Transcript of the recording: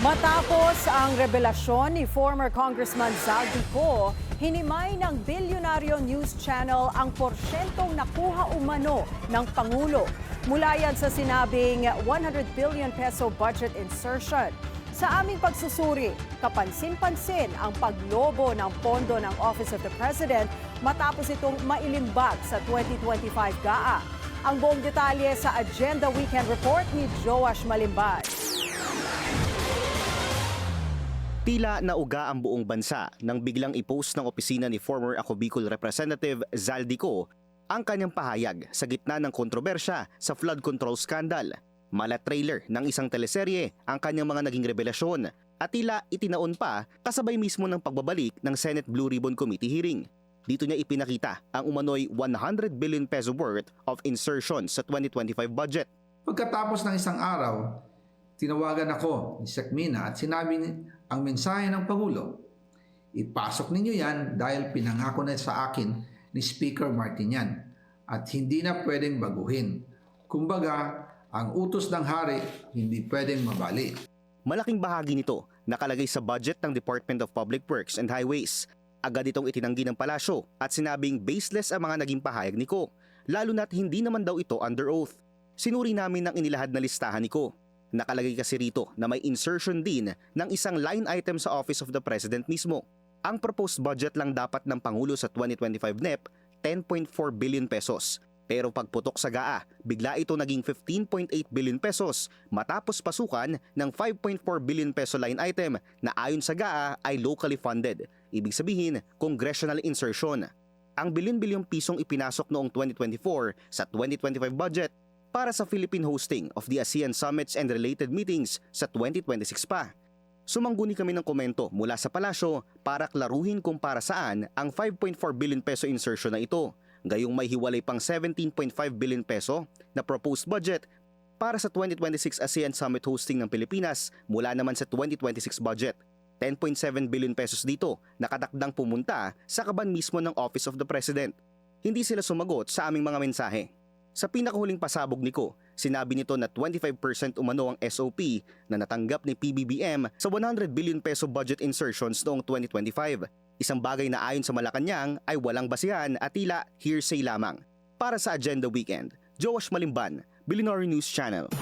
Matapos ang revelasyon ni former Congressman Zaldico, hinimay ng bilyonaryo news channel ang porsyentong nakuha umano ng Pangulo. Mula yan sa sinabing 100 billion peso budget insertion. Sa aming pagsusuri, kapansin-pansin ang paglobo ng pondo ng Office of the President matapos itong mailimbag sa 2025 GAA. Ang buong detalye sa Agenda Weekend Report ni Joash Malimbad. Tila nauga ang buong bansa nang biglang i-post ng opisina ni former Ako Bicol Representative Zaldico ang kanyang pahayag sa gitna ng kontrobersya sa flood control scandal. Mala trailer ng isang teleserye ang kanyang mga naging revelasyon at tila itinaon pa kasabay mismo ng pagbabalik ng Senate Blue Ribbon Committee hearing. Dito niya ipinakita ang umano'y 100 billion peso worth of insertions sa 2025 budget. Pagkatapos ng isang araw, tinawagan ako ni Sekmina at sinabi ang mensahe ng Pangulo. Ipasok ninyo yan dahil pinangako na sa akin ni Speaker Martinian at hindi na pwedeng baguhin. Kumbaga, ang utos ng hari hindi pwedeng mabali. Malaking bahagi nito nakalagay sa budget ng Department of Public Works and Highways. Agad itong itinanggi ng palasyo at sinabing baseless ang mga naging pahayag ni Ko, lalo na't hindi naman daw ito under oath. Sinuri namin ang inilahad na listahan ni Ko. Nakalagay kasi rito na may insertion din ng isang line item sa Office of the President mismo. Ang proposed budget lang dapat ng Pangulo sa 2025 NEP, 10.4 billion pesos. Pero pagputok sa GAA, bigla ito naging 15.8 billion pesos matapos pasukan ng 5.4 billion peso line item na ayon sa GAA ay locally funded. Ibig sabihin, congressional insertion. Ang bilyon-bilyong pisong ipinasok noong 2024 sa 2025 budget para sa Philippine hosting of the ASEAN Summits and related meetings sa 2026 pa. Sumangguni kami ng komento mula sa palasyo para klaruhin kung para saan ang 5.4 billion peso insertion na ito, gayong may hiwalay pang 17.5 billion peso na proposed budget para sa 2026 ASEAN Summit hosting ng Pilipinas mula naman sa 2026 budget. 10.7 billion pesos dito nakatakdang pumunta sa kaban mismo ng Office of the President. Hindi sila sumagot sa aming mga mensahe. Sa pinakahuling pasabog ni Ko, sinabi nito na 25% umano ang SOP na natanggap ni PBBM sa 100 billion peso budget insertions noong 2025. Isang bagay na ayon sa Malacanang ay walang basihan at tila hearsay lamang. Para sa Agenda Weekend, Joash Malimban, Billionaire News Channel.